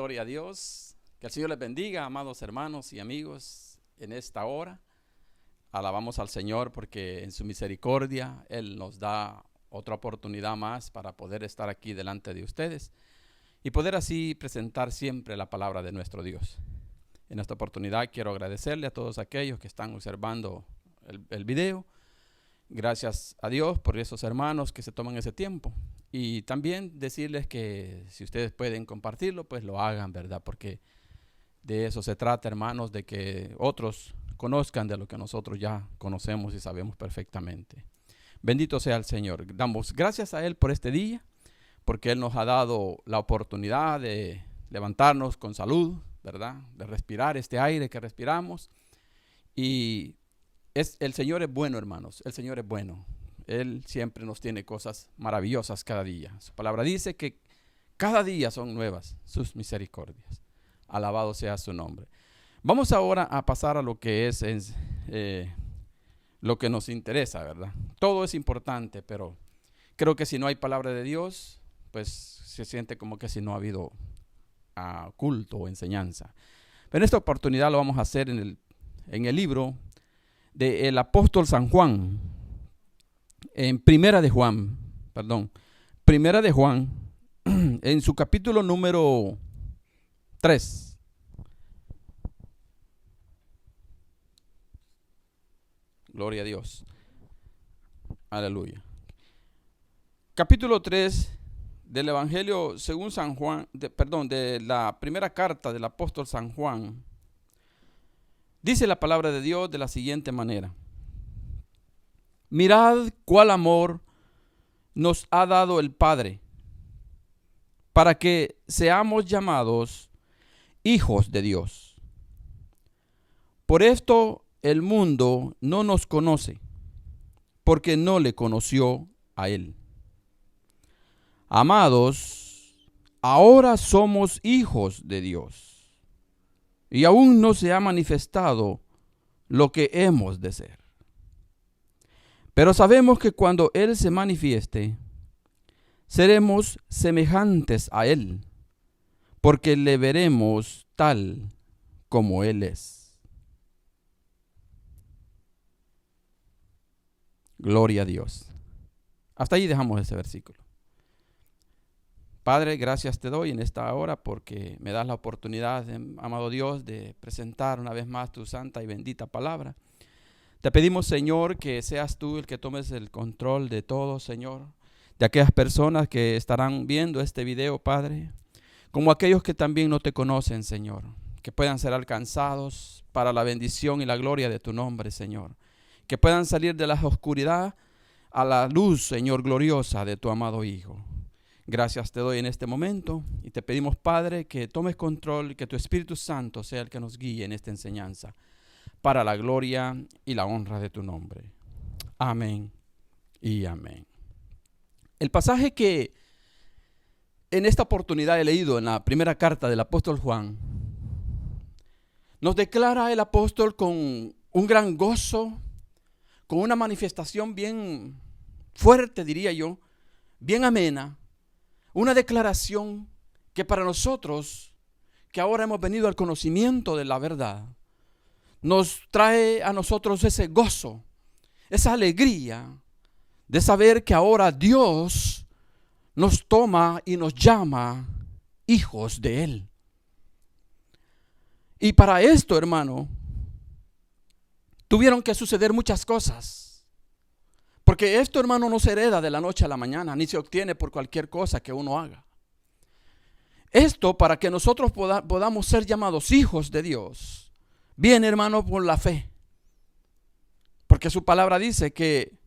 Gloria a Dios. Que el Señor les bendiga, amados hermanos y amigos, en esta hora. Alabamos al Señor porque en su misericordia Él nos da otra oportunidad más para poder estar aquí delante de ustedes y poder así presentar siempre la palabra de nuestro Dios. En esta oportunidad quiero agradecerle a todos aquellos que están observando el video. Gracias a Dios por esos hermanos que se toman ese tiempo. Y también decirles que si ustedes pueden compartirlo, pues lo hagan, ¿verdad? Porque de eso se trata, hermanos, de que otros conozcan de lo que nosotros ya conocemos y sabemos perfectamente. Bendito sea el Señor. Damos gracias a Él por este día, porque Él nos ha dado la oportunidad de levantarnos con salud, ¿verdad? De respirar este aire que respiramos. Y el Señor es bueno, hermanos. El Señor es bueno. Él siempre nos tiene cosas maravillosas cada día. Su palabra dice que cada día son nuevas sus misericordias. Alabado sea su nombre. Vamos ahora a pasar a lo que es lo que nos interesa, ¿verdad? Todo es importante, pero creo que si no hay palabra de Dios, pues se siente como que si no ha habido culto o enseñanza. Pero en esta oportunidad lo vamos a hacer en el libro del apóstol San Juan, en Primera de Juan, en su capítulo número 3. Gloria a Dios. Aleluya. Capítulo 3 del Evangelio según San Juan, de la primera carta del apóstol San Juan. Dice la palabra de Dios de la siguiente manera: mirad cuál amor nos ha dado el Padre, para que seamos llamados hijos de Dios. Por esto el mundo no nos conoce, porque no le conoció a Él. Amados, ahora somos hijos de Dios, y aún no se ha manifestado lo que hemos de ser. Pero sabemos que cuando Él se manifieste, seremos semejantes a Él, porque le veremos tal como Él es. Gloria a Dios. Hasta ahí dejamos ese versículo. Padre, gracias te doy en esta hora porque me das la oportunidad, amado Dios, de presentar una vez más tu santa y bendita palabra. Te pedimos, Señor, que seas tú el que tomes el control de todo, Señor, de aquellas personas que estarán viendo este video, Padre, como aquellos que también no te conocen, Señor, que puedan ser alcanzados para la bendición y la gloria de tu nombre, Señor, que puedan salir de la oscuridad a la luz, Señor, gloriosa de tu amado Hijo. Gracias te doy en este momento y te pedimos, Padre, que tomes control y que tu Espíritu Santo sea el que nos guíe en esta enseñanza, para la gloria y la honra de tu nombre. Amén y amén. El pasaje que en esta oportunidad he leído en la primera carta del apóstol Juan, nos declara el apóstol con un gran gozo, con una manifestación bien fuerte, diría yo, bien amena, una declaración que para nosotros, que ahora hemos venido al conocimiento de la verdad, nos trae a nosotros ese gozo, esa alegría de saber que ahora Dios nos toma y nos llama hijos de Él. Y para esto, hermano, tuvieron que suceder muchas cosas. Porque esto, hermano, no se hereda de la noche a la mañana, ni se obtiene por cualquier cosa que uno haga. Esto, para que nosotros podamos ser llamados hijos de Dios, viene, hermano, por la fe. Porque su palabra dice que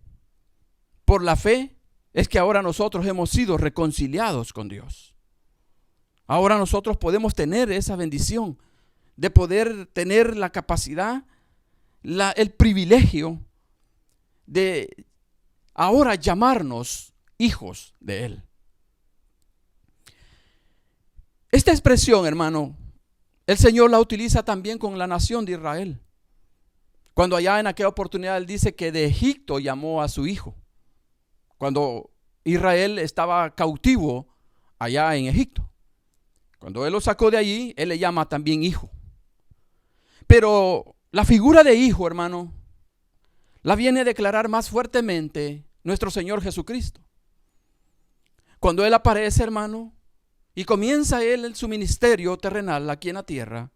por la fe es que ahora nosotros hemos sido reconciliados con Dios. Ahora nosotros podemos tener esa bendición de poder tener la capacidad, el privilegio de ahora llamarnos hijos de Él. Esta expresión, hermano, el Señor la utiliza también con la nación de Israel. Cuando allá en aquella oportunidad Él dice que de Egipto llamó a su hijo. Cuando Israel estaba cautivo allá en Egipto. Cuando Él lo sacó de allí, Él le llama también hijo. Pero la figura de hijo, hermano, la viene a declarar más fuertemente nuestro Señor Jesucristo. Cuando Él aparece, hermano, y comienza Él su ministerio terrenal aquí en la tierra,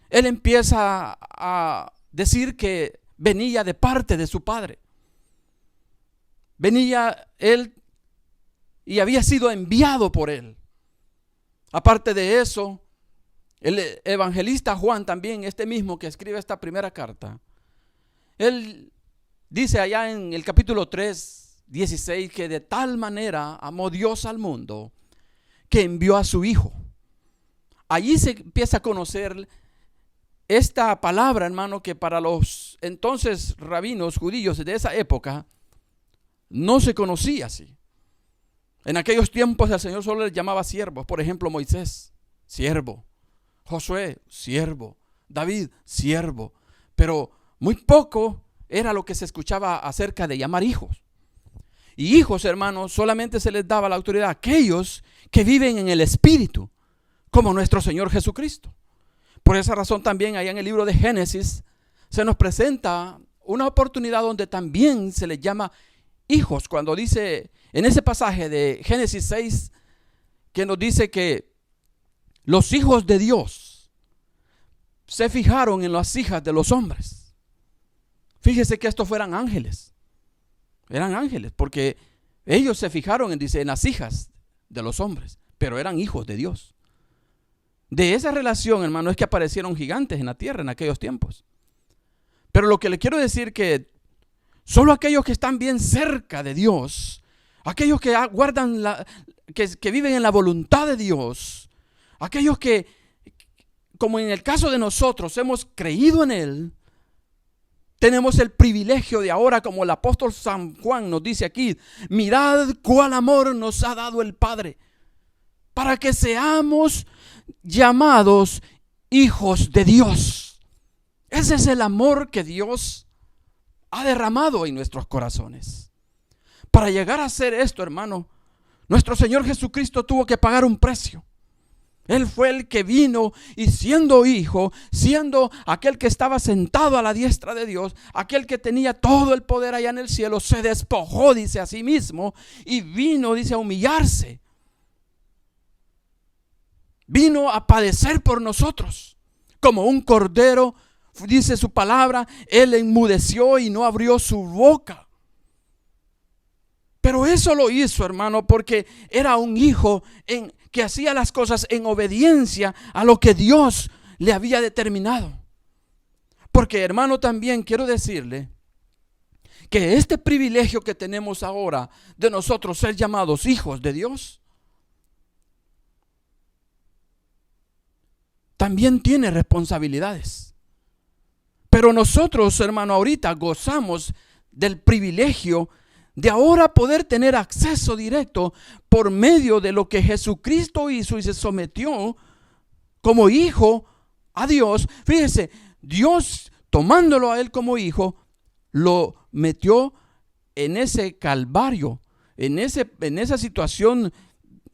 Él empieza a decir que venía de parte de su Padre. Venía Él y había sido enviado por Él. Aparte de eso, el evangelista Juan también, este mismo que escribe esta primera carta, él dice allá en el capítulo 3, 16, que de tal manera amó Dios al mundo que envió a su Hijo. Allí se empieza a conocer esta palabra, hermano, que para los entonces rabinos judíos de esa época no se conocía así. En aquellos tiempos el Señor solo les llamaba siervos. Por ejemplo, Moisés, siervo. Josué, siervo. David, siervo. Pero muy poco era lo que se escuchaba acerca de llamar hijos. Y hijos, hermanos, solamente se les daba la autoridad a aquellos que viven en el Espíritu, como nuestro Señor Jesucristo. Por esa razón también allá en el libro de Génesis se nos presenta una oportunidad donde también se les llama hijos, cuando dice en ese pasaje de Génesis 6 que nos dice que los hijos de Dios se fijaron en las hijas de los hombres. Fíjese que estos fueran ángeles. Eran ángeles porque ellos se fijaron en las hijas de los hombres, pero eran hijos de Dios. De esa relación, hermano, es que aparecieron gigantes en la tierra en aquellos tiempos. Pero lo que le quiero decir que solo aquellos que están bien cerca de Dios, aquellos que guardan que viven en la voluntad de Dios, aquellos que, como en el caso de nosotros, hemos creído en Él, tenemos el privilegio de ahora, como el apóstol San Juan nos dice aquí, mirad cuál amor nos ha dado el Padre, para que seamos llamados hijos de Dios. Ese es el amor que Dios ha derramado en nuestros corazones. Para llegar a hacer esto, hermano, nuestro Señor Jesucristo tuvo que pagar un precio. Él fue el que vino y siendo hijo, siendo aquel que estaba sentado a la diestra de Dios, aquel que tenía todo el poder allá en el cielo, se despojó, dice, a sí mismo y vino, dice, a humillarse. Vino a padecer por nosotros. Como un cordero, dice su palabra, Él enmudeció y no abrió su boca. Pero eso lo hizo, hermano, porque era un hijo que hacía las cosas en obediencia a lo que Dios le había determinado. Porque, hermano, también quiero decirle que este privilegio que tenemos ahora de nosotros ser llamados hijos de Dios, también tiene responsabilidades. Pero nosotros, hermano, ahorita gozamos del privilegio de ahora poder tener acceso directo por medio de lo que Jesucristo hizo y se sometió como hijo a Dios. Fíjese, Dios tomándolo a Él como hijo, lo metió en ese calvario, en esa situación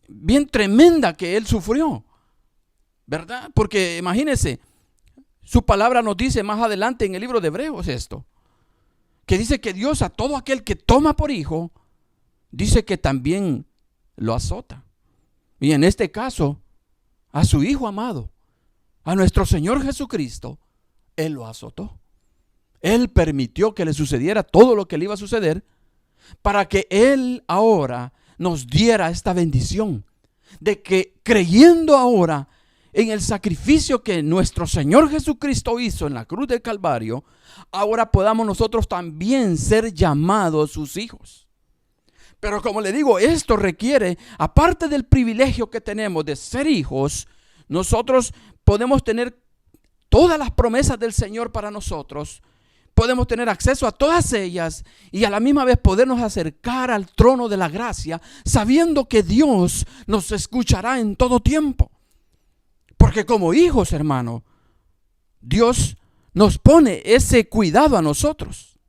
bien tremenda que Él sufrió, ¿verdad? Porque imagínese, su palabra nos dice más adelante en el libro de Hebreos esto, que dice que Dios a todo aquel que toma por hijo, dice que también lo azota. Y en este caso, a su Hijo amado, a nuestro Señor Jesucristo, Él lo azotó. Él permitió que le sucediera todo lo que le iba a suceder para que Él ahora nos diera esta bendición de que creyendo ahora en el sacrificio que nuestro Señor Jesucristo hizo en la cruz del Calvario, ahora podamos nosotros también ser llamados sus hijos. Pero como le digo, esto requiere, aparte del privilegio que tenemos de ser hijos, nosotros podemos tener todas las promesas del Señor para nosotros, podemos tener acceso a todas ellas y a la misma vez podernos acercar al trono de la gracia, sabiendo que Dios nos escuchará en todo tiempo. Porque como hijos, hermano, Dios nos pone ese cuidado a nosotros.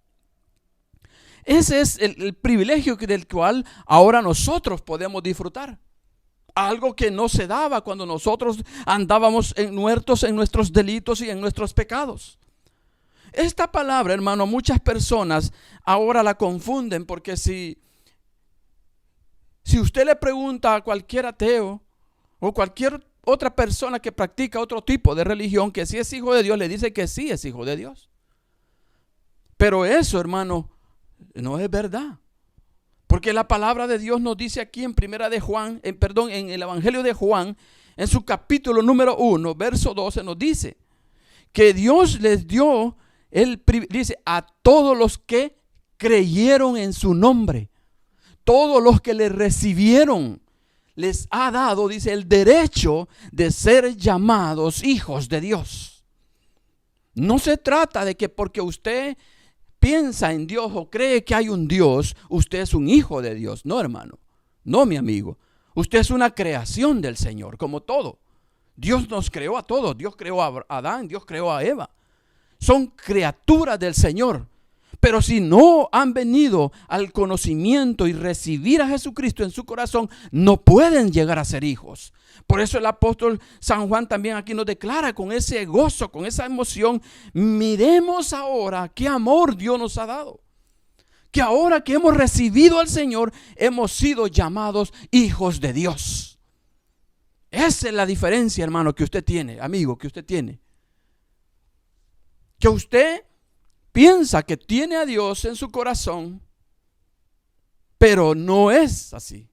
Ese es el privilegio del cual ahora nosotros podemos disfrutar. Algo que no se daba cuando nosotros andábamos muertos en nuestros delitos y en nuestros pecados. Esta palabra, hermano, muchas personas ahora la confunden, porque si usted le pregunta a cualquier ateo o cualquier otra persona que practica otro tipo de religión que si es hijo de Dios, le dice que sí es hijo de Dios. Pero eso, hermano, no es verdad. Porque la palabra de Dios nos dice aquí en en el Evangelio de Juan, en su capítulo número 1, verso 12, nos dice que Dios les dio dice, a todos los que creyeron en su nombre, todos los que le recibieron, les ha dado, dice, el derecho de ser llamados hijos de Dios. No se trata de que porque usted piensa en Dios o cree que hay un Dios, usted es un hijo de Dios. No, hermano. No, mi amigo. Usted es una creación del Señor, como todo. Dios nos creó a todos. Dios creó a Adán, Dios creó a Eva. Son criaturas del Señor. Pero si no han venido al conocimiento y recibir a Jesucristo en su corazón, no pueden llegar a ser hijos. Por eso el apóstol San Juan también aquí nos declara con ese gozo, con esa emoción: miremos ahora qué amor Dios nos ha dado. Que ahora que hemos recibido al Señor, hemos sido llamados hijos de Dios. Esa es la diferencia, hermano, que usted tiene, amigo, que usted tiene. Que usted piensa que tiene a Dios en su corazón, pero no es así,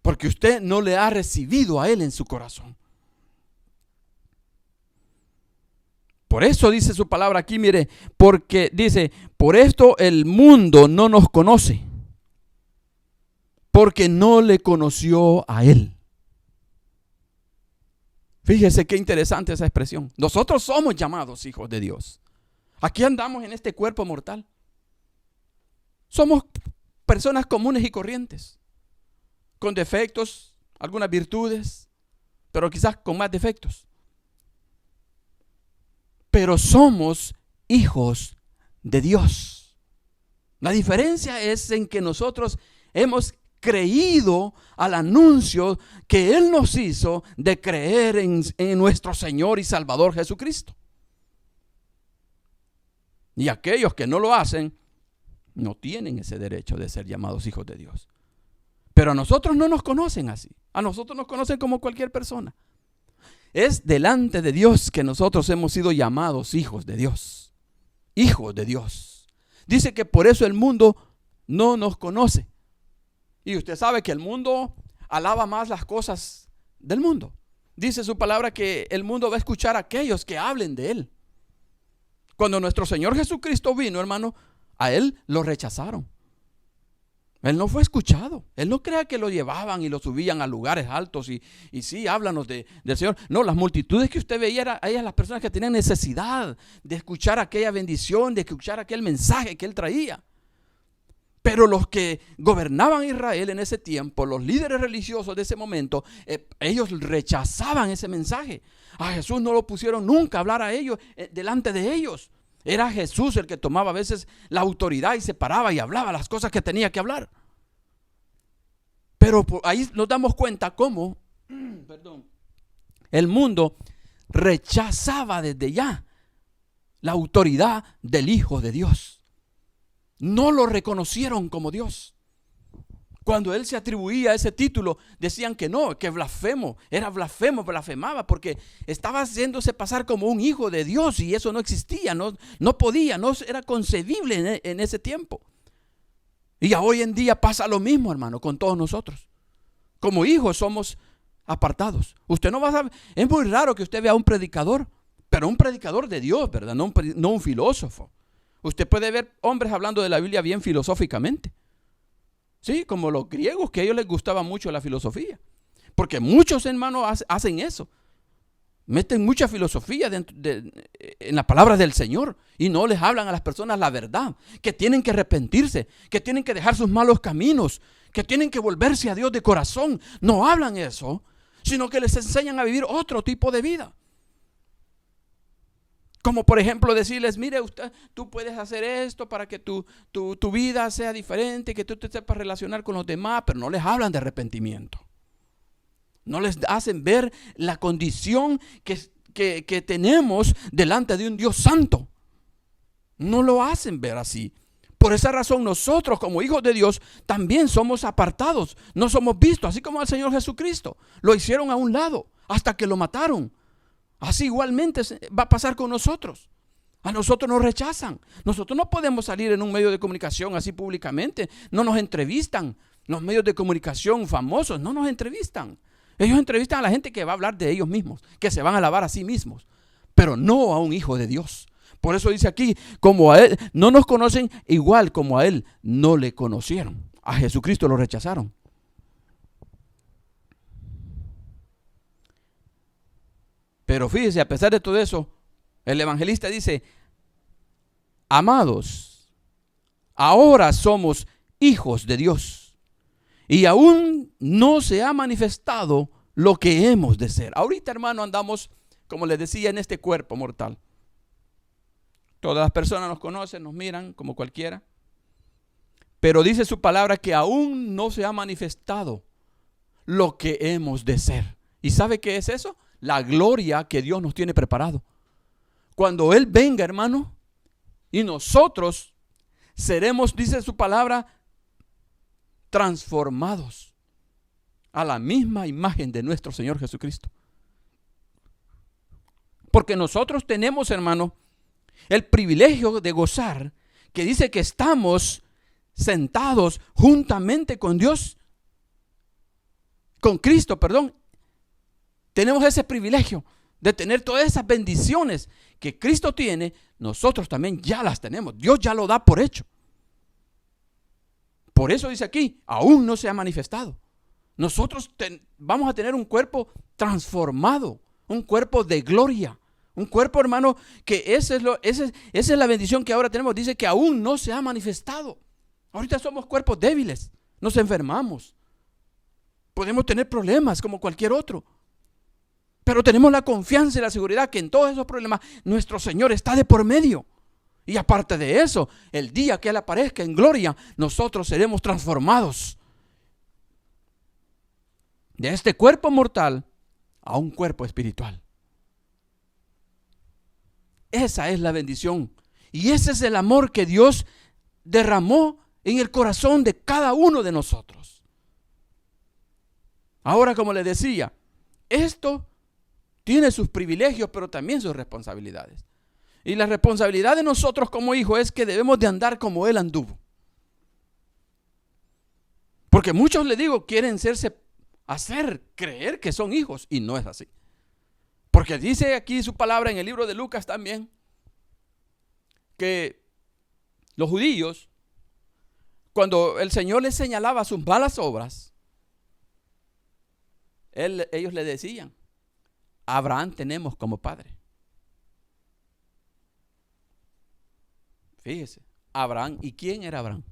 porque usted no le ha recibido a Él en su corazón. Por eso dice su palabra aquí, mire, porque dice, por esto el mundo no nos conoce, porque no le conoció a Él. Fíjese qué interesante esa expresión. Nosotros somos llamados hijos de Dios. Aquí andamos en este cuerpo mortal. Somos personas comunes y corrientes, con defectos, algunas virtudes, pero quizás con más defectos. Pero somos hijos de Dios. La diferencia es en que nosotros hemos creído al anuncio que Él nos hizo de creer en nuestro Señor y Salvador Jesucristo. Y aquellos que no lo hacen, no tienen ese derecho de ser llamados hijos de Dios. Pero a nosotros no nos conocen así. A nosotros nos conocen como cualquier persona. Es delante de Dios que nosotros hemos sido llamados hijos de Dios. Hijos de Dios. Dice que por eso el mundo no nos conoce. Y usted sabe que el mundo alaba más las cosas del mundo. Dice su palabra que el mundo va a escuchar a aquellos que hablen de Él. Cuando nuestro Señor Jesucristo vino, hermano, a Él lo rechazaron. Él no fue escuchado. Él no crea que lo llevaban y lo subían a lugares altos y sí, háblanos del Señor. No, las multitudes que usted veía eran ellas las personas que tenían necesidad de escuchar aquella bendición, de escuchar aquel mensaje que Él traía. Pero los que gobernaban Israel en ese tiempo, los líderes religiosos de ese momento, ellos rechazaban ese mensaje. A Jesús no lo pusieron nunca a hablar a ellos, delante de ellos. Era Jesús el que tomaba a veces la autoridad y se paraba y hablaba las cosas que tenía que hablar. Pero ahí nos damos cuenta cómo el mundo rechazaba desde ya la autoridad del Hijo de Dios. No lo reconocieron como Dios. Cuando Él se atribuía ese título, decían que no, que blasfemo, era blasfemo, blasfemaba, porque estaba haciéndose pasar como un hijo de Dios y eso no existía, no podía, no era concebible en ese tiempo. Y hoy en día pasa lo mismo, hermano, con todos nosotros. Como hijos somos apartados. Usted no va a saber, es muy raro que usted vea a un predicador, pero un predicador de Dios, ¿verdad? No un filósofo. Usted puede ver hombres hablando de la Biblia bien filosóficamente. Sí, como los griegos, que a ellos les gustaba mucho la filosofía. Porque muchos hermanos hacen eso. Meten mucha filosofía en las palabras del Señor y no les hablan a las personas la verdad. Que tienen que arrepentirse, que tienen que dejar sus malos caminos, que tienen que volverse a Dios de corazón. No hablan eso, sino que les enseñan a vivir otro tipo de vida. Como por ejemplo decirles, mire, tú puedes hacer esto para que tu vida sea diferente, que tú te sepas relacionar con los demás, pero no les hablan de arrepentimiento. No les hacen ver la condición que tenemos delante de un Dios santo. No lo hacen ver así. Por esa razón nosotros como hijos de Dios también somos apartados. No somos vistos, así como al Señor Jesucristo. Lo hicieron a un lado hasta que lo mataron. Así igualmente va a pasar con nosotros. A nosotros nos rechazan. Nosotros no podemos salir en un medio de comunicación así públicamente. No nos entrevistan. Los medios de comunicación famosos no nos entrevistan. Ellos entrevistan a la gente que va a hablar de ellos mismos, que se van a alabar a sí mismos, pero no a un hijo de Dios. Por eso dice aquí, como a Él no nos conocen, igual como a Él no le conocieron. A Jesucristo lo rechazaron. Pero fíjese, a pesar de todo eso, el evangelista dice, amados, ahora somos hijos de Dios y aún no se ha manifestado lo que hemos de ser. Ahorita, hermano, andamos, como les decía, en este cuerpo mortal. Todas las personas nos conocen, nos miran como cualquiera. Pero dice su palabra que aún no se ha manifestado lo que hemos de ser. ¿Y sabe qué es eso? La gloria que Dios nos tiene preparado. Cuando Él venga, hermano, y nosotros seremos, dice su palabra, transformados a la misma imagen de nuestro Señor Jesucristo. Porque nosotros tenemos, hermano, el privilegio de gozar, que dice que estamos sentados juntamente con Dios, con Cristo, perdón. Tenemos ese privilegio de tener todas esas bendiciones que Cristo tiene, nosotros también ya las tenemos. Dios ya lo da por hecho. Por eso dice aquí, aún no se ha manifestado. Nosotros vamos a tener un cuerpo transformado, un cuerpo de gloria. Un cuerpo, hermano, que esa es la bendición que ahora tenemos. Dice que aún no se ha manifestado. Ahorita somos cuerpos débiles, nos enfermamos. Podemos tener problemas como cualquier otro. Pero tenemos la confianza y la seguridad que en todos esos problemas nuestro Señor está de por medio. Y aparte de eso, el día que Él aparezca en gloria, nosotros seremos transformados de este cuerpo mortal a un cuerpo espiritual. Esa es la bendición. Y ese es el amor que Dios derramó en el corazón de cada uno de nosotros. Ahora, como les decía, esto tiene sus privilegios, pero también sus responsabilidades. Y la responsabilidad de nosotros como hijos es que debemos de andar como Él anduvo. Porque muchos, le digo, quieren hacer creer que son hijos, y no es así. Porque dice aquí su palabra en el libro de Lucas también, que los judíos, cuando el Señor les señalaba sus malas obras, ellos le decían, Abraham tenemos como padre. Fíjese, Abraham, ¿y quién era Abraham?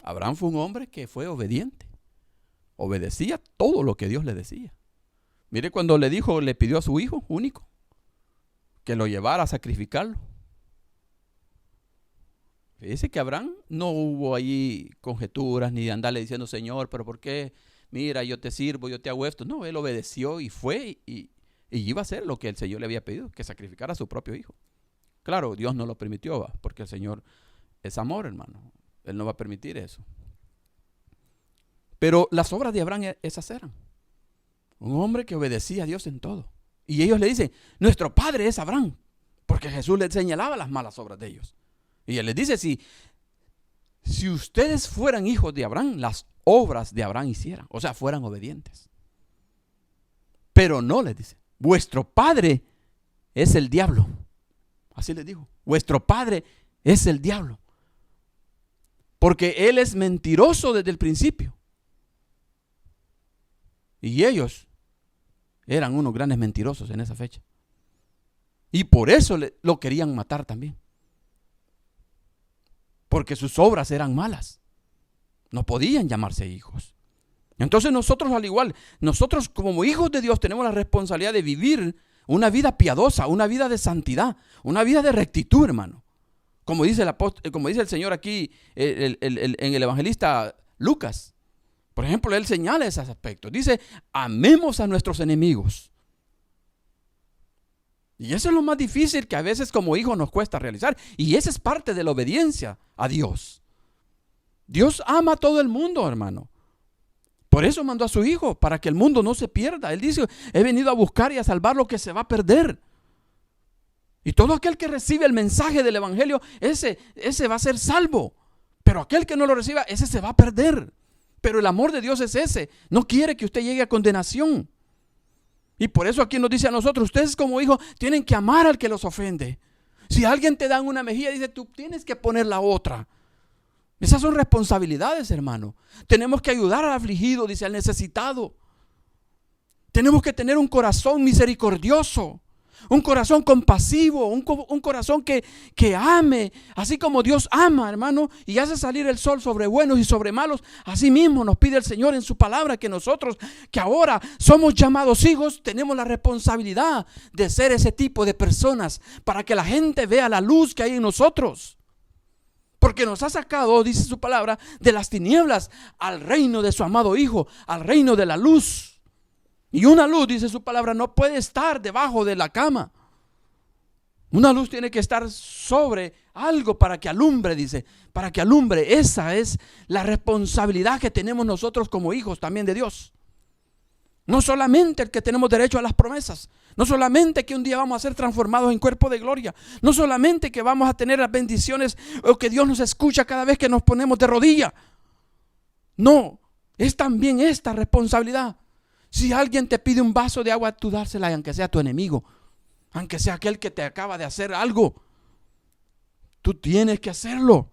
Abraham fue un hombre que fue obediente. Obedecía todo lo que Dios le decía. Mire, cuando le pidió a su hijo único que lo llevara a sacrificarlo. Fíjese que Abraham no hubo allí conjeturas ni de andarle diciendo, Señor, pero ¿por qué? Mira, yo te sirvo, yo te hago esto. No, él obedeció y fue y iba a hacer lo que el Señor le había pedido, que sacrificara a su propio hijo. Claro, Dios no lo permitió, porque el Señor es amor, hermano. Él no va a permitir eso. Pero las obras de Abraham esas eran. Un hombre que obedecía a Dios en todo. Y ellos le dicen, nuestro padre es Abraham, porque Jesús les señalaba las malas obras de ellos. Y Él les dice, si ustedes fueran hijos de Abraham, las obras de Abraham hicieran. O sea, fueran obedientes. Pero no, les dice, vuestro padre es el diablo. Así les dijo, vuestro padre es el diablo. Porque él es mentiroso desde el principio. Y ellos eran unos grandes mentirosos en esa fecha. Y por eso lo querían matar también. Porque sus obras eran malas. No podían llamarse hijos. Entonces nosotros al igual, nosotros como hijos de Dios tenemos la responsabilidad de vivir una vida piadosa, una vida de santidad, una vida de rectitud, hermano. Como dice el Señor aquí en el evangelista Lucas. Por ejemplo, Él señala esos aspectos. Dice, amemos a nuestros enemigos. Y eso es lo más difícil que a veces como hijos nos cuesta realizar. Y esa es parte de la obediencia a Dios. Dios ama a todo el mundo, hermano. Por eso mandó a su Hijo, para que el mundo no se pierda. Él dice, he venido a buscar y a salvar lo que se va a perder. Y todo aquel que recibe el mensaje del Evangelio, ese va a ser salvo. Pero aquel que no lo reciba, ese se va a perder. Pero el amor de Dios es ese. No quiere que usted llegue a condenación. Y por eso aquí nos dice a nosotros, ustedes como hijos tienen que amar al que los ofende. Si alguien te da una mejilla, dice, tú tienes que poner la otra. Esas son responsabilidades, hermano. Tenemos que ayudar al afligido, dice, al necesitado. Tenemos que tener un corazón misericordioso, un corazón compasivo, un corazón que ame, así como Dios ama, hermano, y hace salir el sol sobre buenos y sobre malos. Así mismo nos pide el Señor en su palabra que nosotros, que ahora somos llamados hijos, tenemos la responsabilidad de ser ese tipo de personas para que la gente vea la luz que hay en nosotros. Porque nos ha sacado, dice su palabra, de las tinieblas al reino de su amado Hijo, al reino de la luz. Y una luz, dice su palabra, no puede estar debajo de la cama. Una luz tiene que estar sobre algo para que alumbre, dice, para que alumbre. Esa es la responsabilidad que tenemos nosotros como hijos también de Dios. No solamente el que tenemos derecho a las promesas, no solamente que un día vamos a ser transformados en cuerpo de gloria, no solamente que vamos a tener las bendiciones o que Dios nos escucha cada vez que nos ponemos de rodilla. No, es también esta responsabilidad. Si alguien te pide un vaso de agua, tú dársela, aunque sea tu enemigo, aunque sea aquel que te acaba de hacer algo, tú tienes que hacerlo.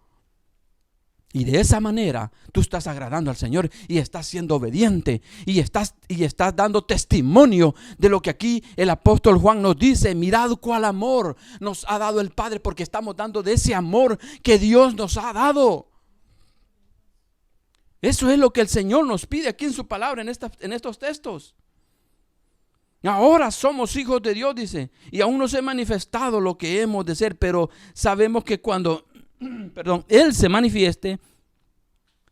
Y de esa manera tú estás agradando al Señor y estás siendo obediente y estás dando testimonio de lo que aquí el apóstol Juan nos dice. Mirad cuál amor nos ha dado el Padre, porque estamos dando de ese amor que Dios nos ha dado. Eso es lo que el Señor nos pide aquí en su palabra, en estos textos. Ahora somos hijos de Dios, dice, y aún no se ha manifestado lo que hemos de ser, pero sabemos que cuando Él se manifieste,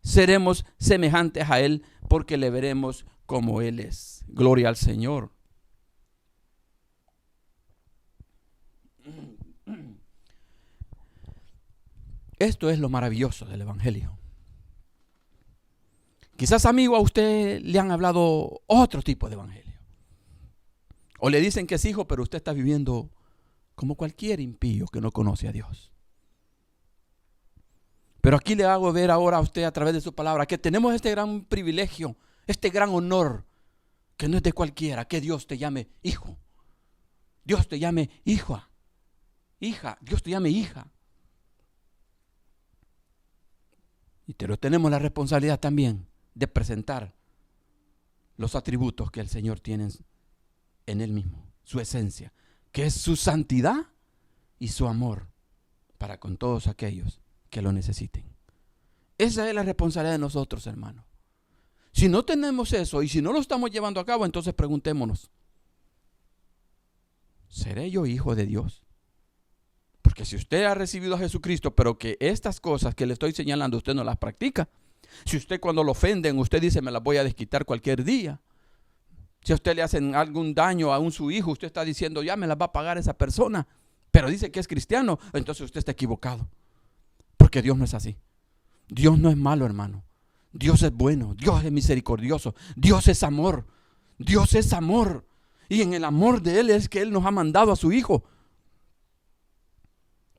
seremos semejantes a Él, porque le veremos como Él es. Gloria al Señor. Esto es lo maravilloso del Evangelio. Quizás, amigo, a usted le han hablado otro tipo de evangelio. O le dicen que es hijo, pero usted está viviendo como cualquier impío que no conoce a Dios. Pero aquí le hago ver ahora a usted a través de su palabra que tenemos este gran privilegio, este gran honor, que no es de cualquiera, que Dios te llame hijo. Dios te llame hija. Dios te llame hija. Pero tenemos la responsabilidad también de presentar los atributos que el Señor tiene en Él mismo, su esencia, que es su santidad y su amor para con todos aquellos que lo necesiten. Esa es la responsabilidad de nosotros, hermano. Si no tenemos eso y si no lo estamos llevando a cabo, entonces preguntémonos, ¿seré yo hijo de Dios? Porque si usted ha recibido a Jesucristo, pero que estas cosas que le estoy señalando usted no las practica, si usted cuando lo ofenden, usted dice, me las voy a desquitar cualquier día. Si a usted le hacen algún daño a su hijo, usted está diciendo, ya me las va a pagar esa persona, pero dice que es cristiano, entonces usted está equivocado. Porque Dios no es así. Dios no es malo, hermano. Dios es bueno, Dios es misericordioso, Dios es amor. Dios es amor. Y en el amor de Él es que Él nos ha mandado a su Hijo.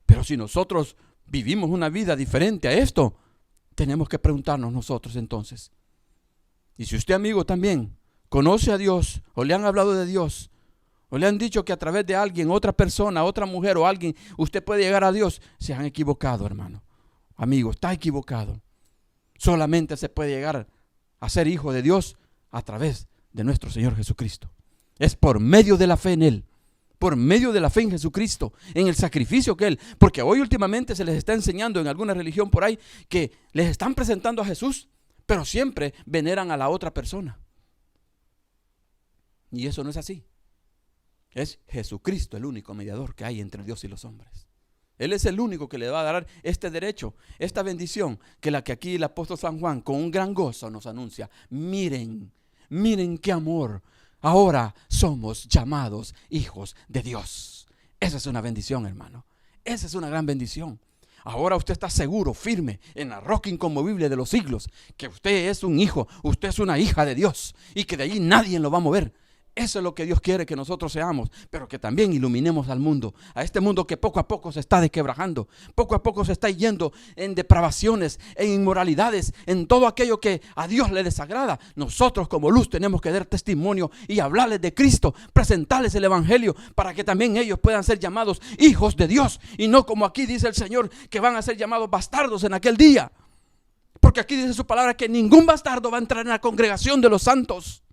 Pero si nosotros vivimos una vida diferente a esto, tenemos que preguntarnos nosotros entonces. Y si usted, amigo, también conoce a Dios, o le han hablado de Dios, o le han dicho que a través de alguien, otra persona, otra mujer o alguien, usted puede llegar a Dios, se han equivocado, hermano. Amigo, está equivocado. Solamente se puede llegar a ser hijo de Dios a través de nuestro Señor Jesucristo. Es por medio de la fe en Él. Por medio de la fe en Jesucristo, en el sacrificio que Él, porque hoy últimamente se les está enseñando en alguna religión por ahí que les están presentando a Jesús, pero siempre veneran a la otra persona. Y eso no es así. Es Jesucristo el único mediador que hay entre Dios y los hombres. Él es el único que le va a dar este derecho, esta bendición, que la que aquí el apóstol San Juan con un gran gozo nos anuncia. Miren, miren qué amor. Ahora somos llamados hijos de Dios. Esa es una bendición, hermano. Esa es una gran bendición. Ahora usted está seguro, firme, en la roca inconmovible de los siglos, que usted es un hijo, usted es una hija de Dios y que de allí nadie lo va a mover. Eso es lo que Dios quiere que nosotros seamos, pero que también iluminemos al mundo, a este mundo que poco a poco se está desquebrajando, poco a poco se está yendo en depravaciones, en inmoralidades, en todo aquello que a Dios le desagrada. Nosotros como luz tenemos que dar testimonio y hablarles de Cristo, presentarles el evangelio para que también ellos puedan ser llamados hijos de Dios y no como aquí dice el Señor que van a ser llamados bastardos en aquel día, porque aquí dice su palabra que ningún bastardo va a entrar en la congregación de los santos,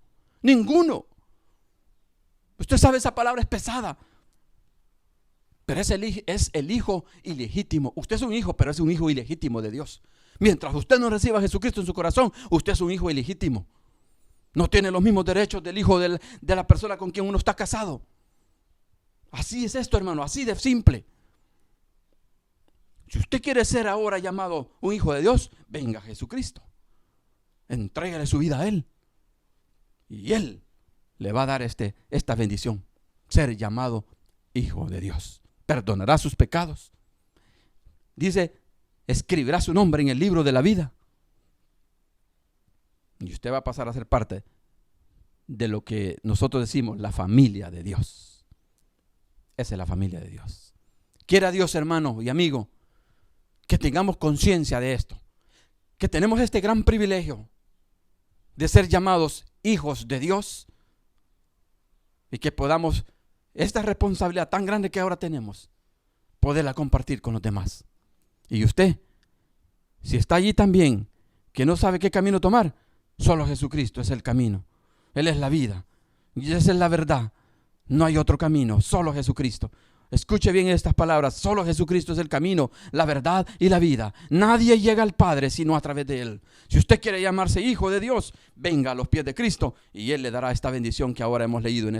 ninguno. Usted sabe, esa palabra es pesada, pero es el hijo ilegítimo. Usted es un hijo, pero es un hijo ilegítimo de Dios. Mientras usted no reciba a Jesucristo en su corazón, usted es un hijo ilegítimo. No tiene los mismos derechos del hijo de la persona con quien uno está casado. Así es esto, hermano, así de simple. Si usted quiere ser ahora llamado un hijo de Dios, venga a Jesucristo. Entrégale su vida a Él. Y Él le va a dar esta bendición, ser llamado hijo de Dios. Perdonará sus pecados. Dice, escribirá su nombre en el libro de la vida. Y usted va a pasar a ser parte de lo que nosotros decimos, la familia de Dios. Esa es la familia de Dios. Quiera Dios, hermano y amigo, que tengamos conciencia de esto, que tenemos este gran privilegio de ser llamados hijos de Dios. Y que podamos, esta responsabilidad tan grande que ahora tenemos, poderla compartir con los demás. Y usted, si está allí también, que no sabe qué camino tomar, solo Jesucristo es el camino. Él es la vida. Y esa es la verdad. No hay otro camino, solo Jesucristo. Escuche bien estas palabras, solo Jesucristo es el camino, la verdad y la vida. Nadie llega al Padre sino a través de Él. Si usted quiere llamarse hijo de Dios, venga a los pies de Cristo y Él le dará esta bendición que ahora hemos leído en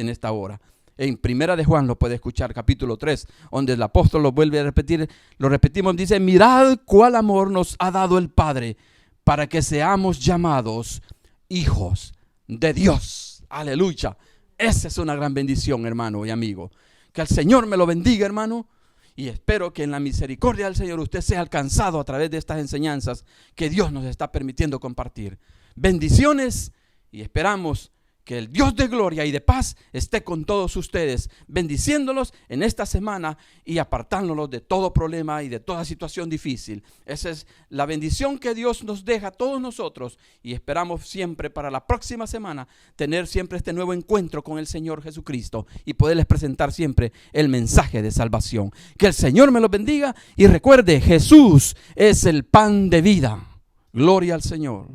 esta hora. En Primera de Juan lo puede escuchar, capítulo 3, donde el apóstol lo vuelve a repetir, lo repetimos, dice, mirad cuál amor nos ha dado el Padre para que seamos llamados hijos de Dios. Aleluya. Esa es una gran bendición, hermano y amigo. Que el Señor me lo bendiga, hermano, y espero que en la misericordia del Señor usted sea alcanzado a través de estas enseñanzas que Dios nos está permitiendo compartir. Bendiciones, y esperamos que el Dios de gloria y de paz esté con todos ustedes, bendiciéndolos en esta semana y apartándolos de todo problema y de toda situación difícil. Esa es la bendición que Dios nos deja a todos nosotros, y esperamos siempre para la próxima semana tener siempre este nuevo encuentro con el Señor Jesucristo y poderles presentar siempre el mensaje de salvación. Que el Señor me los bendiga y recuerde, Jesús es el pan de vida. Gloria al Señor.